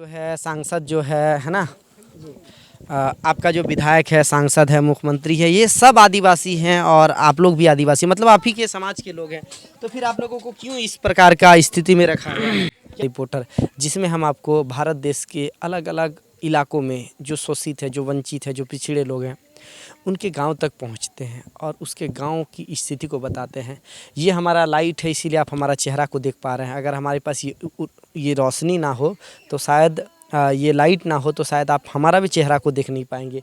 जो है सांसद जो है ना। आपका जो विधायक है, सांसद है, मुख्यमंत्री है, ये सब आदिवासी हैं और आप लोग भी आदिवासी, मतलब आप ही के समाज के लोग हैं। तो फिर आप लोगों को क्यों इस प्रकार का स्थिति में रखा है? रिपोर्टर, जिसमें हम आपको भारत देश के अलग अलग इलाकों में जो शोषित है, जो वंचित है, जो पिछड़े लोग हैं, उनके गांव तक पहुंचते हैं और उसके गांव की स्थिति को बताते हैं। ये हमारा लाइट है, इसीलिए आप हमारा चेहरा को देख पा रहे हैं। अगर हमारे पास ये रोशनी ना हो तो शायद ये लाइट ना हो तो शायद आप हमारा भी चेहरा को देख नहीं पाएंगे।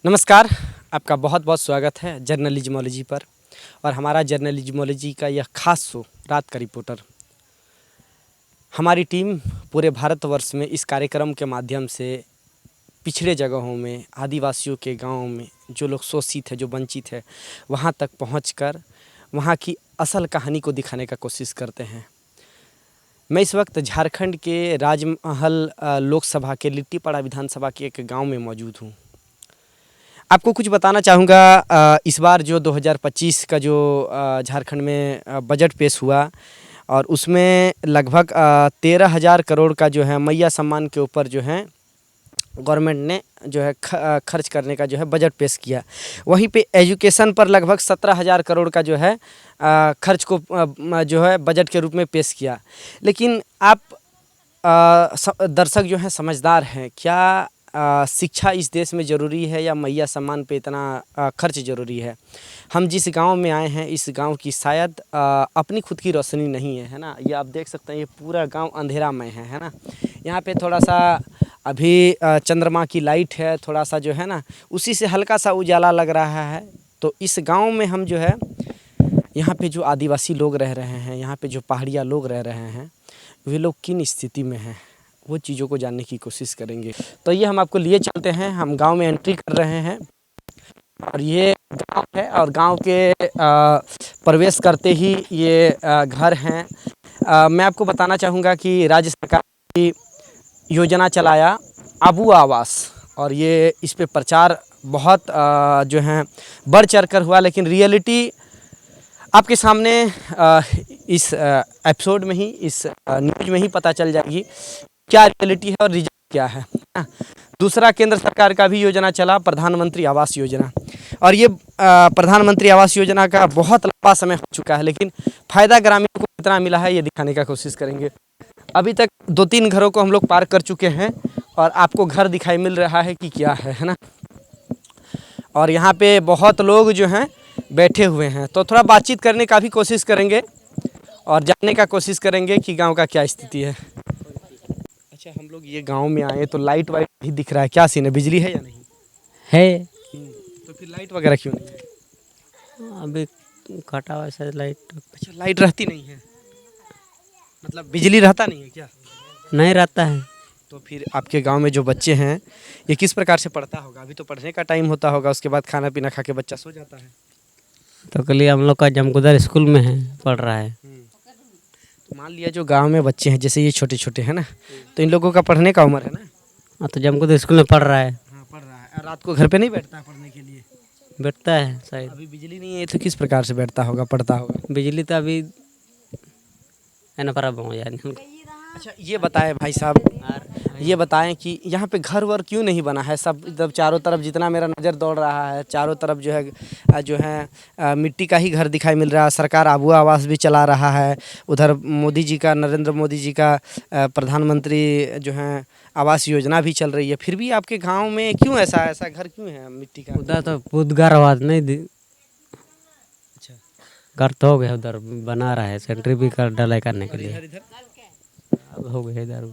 नमस्कार, आपका बहुत बहुत स्वागत है जर्नलिज्मोलॉजी पर। और हमारा जर्नलिज्मोलॉजी का यह खास शो रात का रिपोर्टर। हमारी टीम पूरे भारतवर्ष में इस कार्यक्रम के माध्यम से पिछड़े जगहों में, आदिवासियों के गाँव में जो लोग शोषित है, जो वंचित है, वहाँ तक पहुँचकर वहाँ की असल कहानी को दिखाने का कोशिश करते हैं। मैं इस वक्त झारखंड के राजमहल लोकसभा के लिट्टीपाड़ा विधानसभा के एक गांव में मौजूद हूं। आपको कुछ बताना चाहूँगा। इस बार जो 2025 का जो झारखंड में बजट पेश हुआ और उसमें लगभग 13,000 करोड़ का जो है मैया सम्मान के ऊपर जो है गवर्नमेंट ने जो है खर्च करने का जो है बजट पेश किया। वहीं पे एजुकेशन पर लगभग 17,000 करोड़ का जो है खर्च को जो है बजट के रूप में पेश किया। लेकिन आप दर्शक जो हैं समझदार हैं, क्या शिक्षा इस देश में ज़रूरी है या मैया सम्मान पे इतना खर्च ज़रूरी है? हम जिस गांव में आए हैं, इस गांव की शायद अपनी खुद की रोशनी नहीं है ना। ये आप देख सकते हैं, ये पूरा गांव अंधेरामय है ना। यहाँ पे थोड़ा सा अभी चंद्रमा की लाइट है, थोड़ा सा जो है ना, उसी से हल्का सा उजाला लग रहा है। तो इस गांव में हम जो है, यहाँ पे जो आदिवासी लोग रह रहे हैं, यहाँ पे जो पहाड़िया लोग रह रहे हैं, वे लोग किन स्थिति में हैं, वो चीज़ों को जानने की कोशिश करेंगे। तो ये हम आपको लिए चलते हैं। हम गांव में एंट्री कर रहे हैं और ये गांव है और गांव के प्रवेश करते ही ये घर हैं। मैं आपको बताना चाहूँगा कि राज्य सरकार की योजना चलाया आबू आवास, और ये इस पे प्रचार बहुत जो है बढ़ चढ़कर हुआ। लेकिन रियलिटी आपके सामने इस एपिसोड में ही, इस न्यूज़ में ही पता चल जाएगी क्या रियलिटी है और रिजल्ट क्या है। दूसरा, केंद्र सरकार का भी योजना चला, प्रधानमंत्री आवास योजना, और ये प्रधानमंत्री आवास योजना का बहुत लंबा समय हो चुका है, लेकिन फ़ायदा ग्रामीण को कितना मिला है ये दिखाने का कोशिश करेंगे। अभी तक 2-3 घरों को हम लोग पार कर चुके हैं और आपको घर दिखाई मिल रहा है कि क्या है ना। और यहाँ पे बहुत लोग जो हैं बैठे हुए हैं, तो थोड़ा बातचीत करने का भी कोशिश करेंगे और जानने का कोशिश करेंगे कि गांव का क्या स्थिति है। अच्छा, हम लोग ये गांव में आए तो लाइट वाइट भी दिख रहा है, क्या सीन है, बिजली है या नहीं है? तो फिर लाइट वगैरह क्यों नहीं है? अभी कटा हुआ है लाइट। अच्छा, लाइट रहती नहीं है, मतलब बिजली रहता नहीं है क्या? नहीं रहता है। तो फिर आपके गांव में जो बच्चे हैं, ये किस प्रकार से पढ़ता होगा? अभी तो पढ़ने का टाइम होता होगा, उसके बाद खाना पीना खा के बच्चा सो जाता है। तो कल हम लोग का जमकुदर स्कूल में है, पढ़ रहा है। तो मान लिया जो गांव में बच्चे हैं, जैसे ये छोटे छोटे हैं ना, तो इन लोगों का पढ़ने का उम्र है ना। हाँ, तो जमकुदर स्कूल में पढ़ रहा है। हाँ, पढ़ रहा है। रात को घर पे नहीं बैठता है पढ़ने के लिए? बैठता है शायद। अभी बिजली नहीं है तो किस प्रकार से बैठता होगा, पढ़ता होगा? बिजली तो अभी है ना, बराबर हो जाए। अच्छा, ये बताएं भाई साहब, ये बताएं कि यहाँ पे घर वर क्यों नहीं बना है? सब इधर चारों तरफ जितना मेरा नज़र दौड़ रहा है, चारों तरफ जो है मिट्टी का ही घर दिखाई मिल रहा है। सरकार आबू आवास भी चला रहा है, उधर मोदी जी का, नरेंद्र मोदी जी का प्रधानमंत्री जो है आवास योजना भी चल रही है। फिर भी आपके गांव में क्यों ऐसा ऐसा घर क्यों है मिट्टी का? उधर तो बुधगार आवाज नहीं दी। अच्छा, घर तो हो गया, उधर बना रहा है, सेंट्री भी कर डलाई करने के लिए। इधर अब हो गया इधर।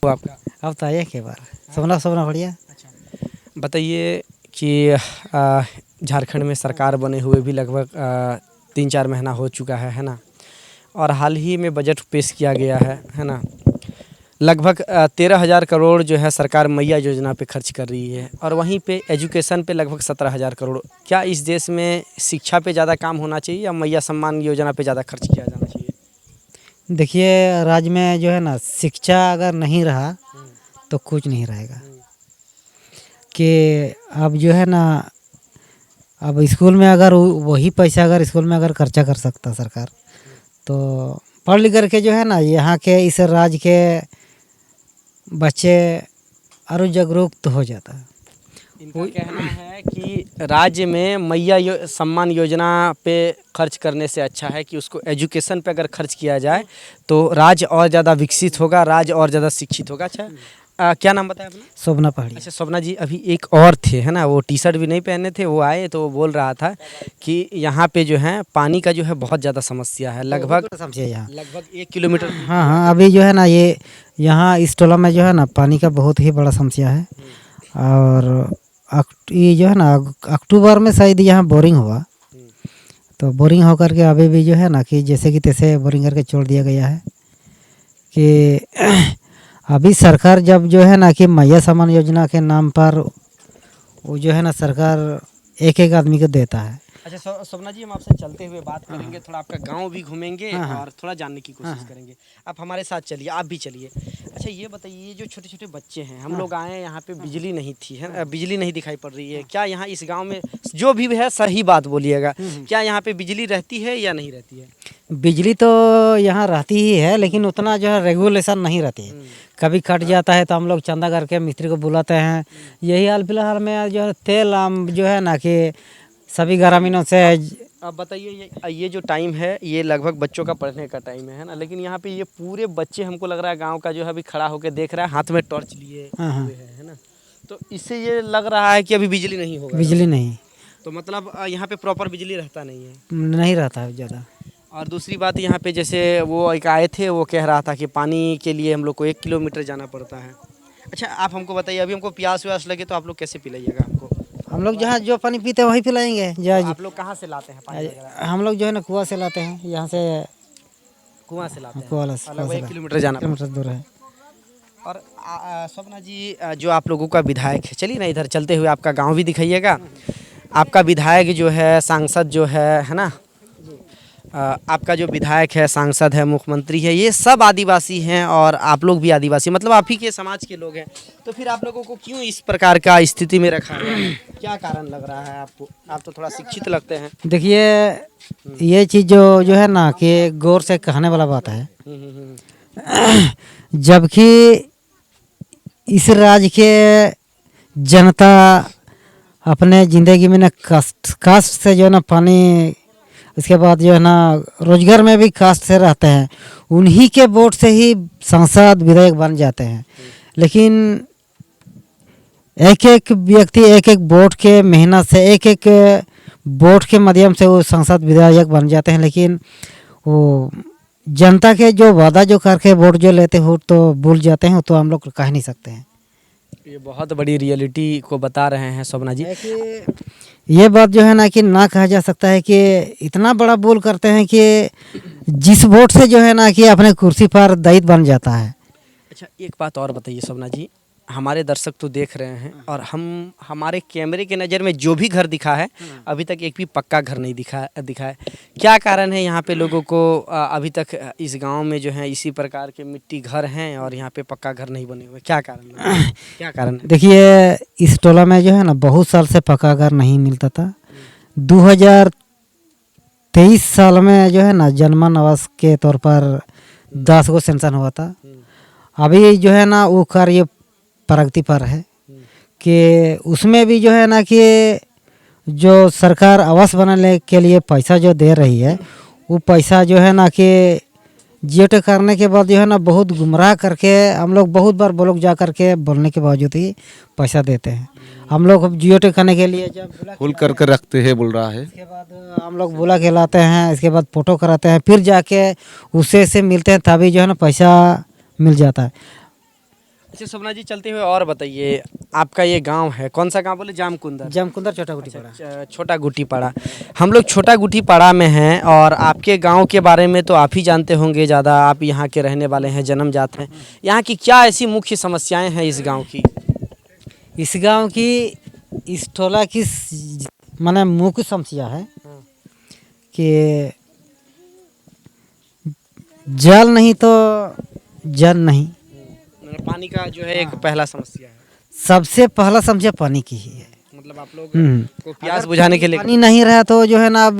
वो आपका अब तो आइए के बार सोना बढ़िया। अच्छा, बताइए कि झारखंड में सरकार बने हुए भी लगभग 3-4 महीना हो चुका है ना। और हाल ही में बजट पेश किया गया है ना। लगभग 13,000 करोड़ जो है सरकार मैया योजना पे खर्च कर रही है, और वहीं पे एजुकेशन पे लगभग 17,000 करोड़। क्या इस देश में शिक्षा पे ज़्यादा काम होना चाहिए या मैया सम्मान योजना पे ज़्यादा खर्च किया जाना चाहिए? देखिए, राज्य में जो है ना, शिक्षा अगर नहीं रहा तो कुछ नहीं रहेगा। कि अब जो है ना, अब स्कूल में अगर वही पैसा अगर स्कूल में अगर खर्चा कर सकता सरकार, तो पढ़ लिख करके जो है ना यहाँ के इस राज्य के बच्चे और जागरूक हो जाता है। इनका कहना है कि राज्य में सम्मान योजना पे खर्च करने से अच्छा है कि उसको एजुकेशन पे अगर खर्च किया जाए तो राज्य और ज़्यादा विकसित होगा, राज्य और ज़्यादा शिक्षित होगा। अच्छा क्या नाम बताया आपने? शोभना पहाड़ी। अच्छा शोभना जी, अभी एक और थे है ना, वो टी शर्ट भी नहीं पहने थे, वो आए तो वो बोल रहा था कि यहाँ पे जो है पानी का जो है बहुत ज़्यादा समस्या है, लगभग समझिए यहाँ लगभग 1 किलोमीटर। हाँ, अभी जो है ना ये यहाँ इस टोला में जो है ना पानी का बहुत ही बड़ा समस्या है। और ये जो है ना अक्टूबर में शायद यहाँ बोरिंग हुआ, तो बोरिंग होकर के अभी भी जो है ना कि जैसे कि तैसे बोरिंग करके छोड़ दिया गया है। कि अभी सरकार जब जो है ना कि मैया सम्मान योजना के नाम पर वो जो है ना सरकार एक एक आदमी को देता है। अच्छा शोभना जी, हम आपसे चलते हुए बात करेंगे, थोड़ा आपका गांव भी घूमेंगे और थोड़ा जानने की कोशिश करेंगे। आप हमारे साथ चलिए, आप भी चलिए। अच्छा ये बताइए, ये जो छोटे छोटे बच्चे हैं, हम लोग आए यहाँ पे, बिजली नहीं थी है, बिजली नहीं दिखाई पड़ रही है, क्या यहाँ इस गांव में जो भी है सही बात बोलिएगा, क्या यहाँ पे बिजली रहती है या नहीं रहती है? बिजली तो यहाँ रहती ही है, लेकिन उतना जो है रेगुलेशन नहीं रहती है। कभी कट जाता है तो हम लोग चंदा करके मिस्त्री को बुलाते हैं। यही हाल फिलहाल में जो है तेल जो है ना कि सभी ग्रामीणों से। अब बताइए, ये जो टाइम है ये लगभग बच्चों का पढ़ने का टाइम है ना, लेकिन यहाँ पे ये पूरे बच्चे हमको लग रहा है गांव का जो है अभी खड़ा होकर देख रहा है, हाथ में टॉर्च लिए हुए है ना, तो इससे ये लग रहा है कि अभी बिजली नहीं होगा। बिजली नहीं, तो मतलब यहाँ पे प्रॉपर बिजली रहता नहीं है? नहीं रहता है ज़्यादा। और दूसरी बात, यहाँ पे जैसे वो एक आए थे, वो कह रहा था कि पानी के लिए हम लोग को 1 किलोमीटर जाना पड़ता है। अच्छा आप हमको बताइए, अभी हमको प्यास व्यास लगे तो आप लोग कैसे पिलाइएगा हमको? हम लोग जहाँ जो पानी पीते हैं वही पिलाएंगे। आप लोग कहाँ से लाते हैं पानी वगैरह? हम लोग जो है ना कुआं से लाते हैं, यहाँ से कुआं से लाते हैं, कुआं से लगभग 1 किलोमीटर जाना किलोमीटर दूर है। और शोभना जी, जो आप लोगों का विधायक है, चलिए ना इधर चलते हुए आपका गांव भी दिखाइएगा। आपका विधायक जो है, सांसद जो है ना, आपका जो विधायक है, सांसद है, मुख्यमंत्री है, ये सब आदिवासी हैं और आप लोग भी आदिवासी, मतलब आप ही के समाज के लोग हैं। तो फिर आप लोगों को क्यों इस प्रकार का स्थिति में रखा है? क्या कारण लग रहा है आपको? आप तो थोड़ा शिक्षित लगते हैं। देखिए ये चीज़ जो है ना कि गौर से कहने वाला बात है। जबकि इस राज्य के जनता अपने ज़िंदगी में ना कास्ट से जो है ना पानी, इसके बाद जो है ना रोजगार में भी कास्ट से रहते हैं, उन्हीं के वोट से ही सांसद विधायक बन जाते हैं। लेकिन एक एक व्यक्ति एक एक वोट के मेहनत से, एक एक वोट के माध्यम से वो सांसद विधायक बन जाते हैं। लेकिन वो जनता के जो वादा जो करके वोट जो लेते हो तो भूल जाते हैं, तो हम लोग कह नहीं सकते हैं। ये बहुत बड़ी रियलिटी को बता रहे हैं शोभना जी। ये बात जो है ना कि ना कहा जा सकता है कि इतना बड़ा बोल करते हैं कि जिस वोट से जो है ना कि अपने कुर्सी पर दायित्व बन जाता है। अच्छा एक बात और बताइए शोभना जी, हमारे दर्शक तो देख रहे हैं और हमारे कैमरे के नज़र में जो भी घर दिखा है अभी तक एक भी पक्का घर नहीं दिखा है। क्या कारण है यहाँ पे लोगों को अभी तक इस गांव में जो है इसी प्रकार के मिट्टी घर हैं और यहाँ पे पक्का घर नहीं बने हुए? क्या कारण है? देखिए इस टोला में जो है ना बहुत साल से पक्का घर नहीं मिलता था। 2023 साल में जो है ना जन्मन आवास के तौर पर 10 को सेंसन हुआ था। अभी जो है ना वो कार्य प्रगति पर है कि उसमें भी जो है ना कि जो सरकार आवास बनाने के लिए पैसा जो दे रही है, वो पैसा जो है ना कि जियो टैग करने के बाद जो है ना बहुत गुमराह करके हम लोग बहुत बार ब्लॉक जा करके बोलने के बावजूद ही पैसा देते हैं। हम लोग जियो टैग करने के लिए जब फुल करके रखते हैं बोल रहा है, इसके बाद हम लोग बुला के लाते हैं, इसके बाद फ़ोटो कराते हैं, फिर जाके उससे से मिलते हैं, तभी जो है ना पैसा मिल जाता है। अच्छा शोभना जी चलते हुए और बताइए, आपका ये गांव है, कौन सा गांव बोले? जामकुंदर छोटा गुटी पाड़ा। छोटा गुटी पाड़ा। हम लोग छोटा गुटी पाड़ा में हैं और आपके गांव के बारे में तो आप ही जानते होंगे ज़्यादा, आप यहाँ के रहने वाले हैं, जन्मजात हैं। यहाँ की क्या ऐसी मुख्य समस्याएं हैं इस गांव की? इस गांव की, इस टोला की माने मुख्य समस्या है कि जल नहीं तो जल नहीं। पानी का जो है एक पहला समस्या है, सबसे पहला समस्या पानी की ही है। मतलब आप लोग को प्यास बुझाने के लिए पानी नहीं रहा तो जो है ना अब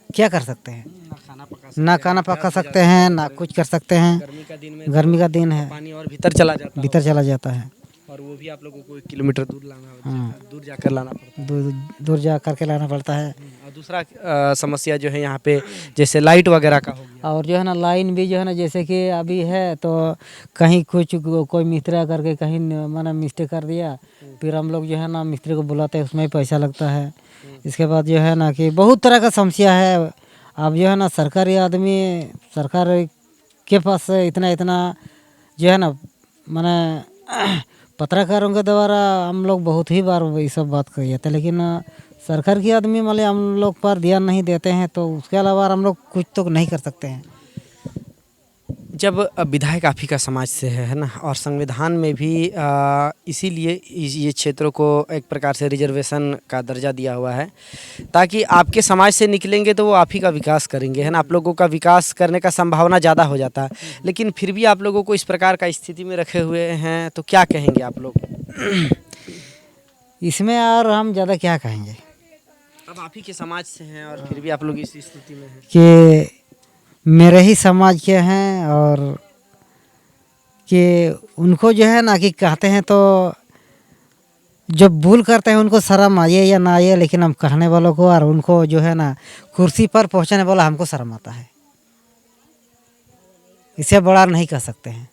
क्या कर सकते हैं? खाना पका ना खाना पका सकते हैं, ना कुछ कर सकते हैं। गर्मी का दिन में गर्मी का दिन है, पानी और भीतर चला जाता भीतर चला जाता है, और वो भी आप लोगों को 1 किलोमीटर दूर लाना हाँ। दूर जाकर लाना पड़ता दूर दूर जा करके लाना पड़ता है। है। और दूसरा समस्या जो है यहाँ पे जैसे लाइट वगैरह का हो गया। और जो है ना लाइन भी जो है ना जैसे कि अभी है तो कहीं कुछ कोई मिस्त्री करके कहीं माना मिस्टेक कर दिया, फिर हम लोग जो है ना मिस्त्री को बुलाते हैं, उसमें भी पैसा लगता है। इसके बाद जो है ना कि बहुत तरह का समस्या है। अब जो है ना सरकारी आदमी सरकार के पास इतना इतना जो है ना माने पत्रकारों के द्वारा हम लोग बहुत ही बार ये सब बात कही जाते हैं, लेकिन सरकार की आदमी मतलब हम लोग पर ध्यान नहीं देते हैं, तो उसके अलावा हम लोग कुछ तो नहीं कर सकते हैं। जब विधायक आप ही का समाज से है ना, और संविधान में भी इसीलिए ये क्षेत्रों को एक प्रकार से रिजर्वेशन का दर्जा दिया हुआ है, ताकि आपके समाज से निकलेंगे तो वो आप ही का विकास करेंगे, है ना। आप लोगों का विकास करने का संभावना ज़्यादा हो जाता है, लेकिन फिर भी आप लोगों को इस प्रकार का स्थिति में रखे हुए हैं, तो क्या कहेंगे आप लोग? इसमें और हम ज़्यादा क्या कहेंगे अब आप ही के समाज से हैं और फिर भी आप लोग इस स्थिति में हैं। कि मेरे ही समाज के हैं, और कि उनको जो है ना कि कहते हैं तो जब भूल करते हैं उनको शर्म आए या ना आए, लेकिन हम कहने वालों को और उनको जो है ना कुर्सी पर पहुंचाने वाला हमको शर्म आता है। इससे बड़ा नहीं कह सकते हैं।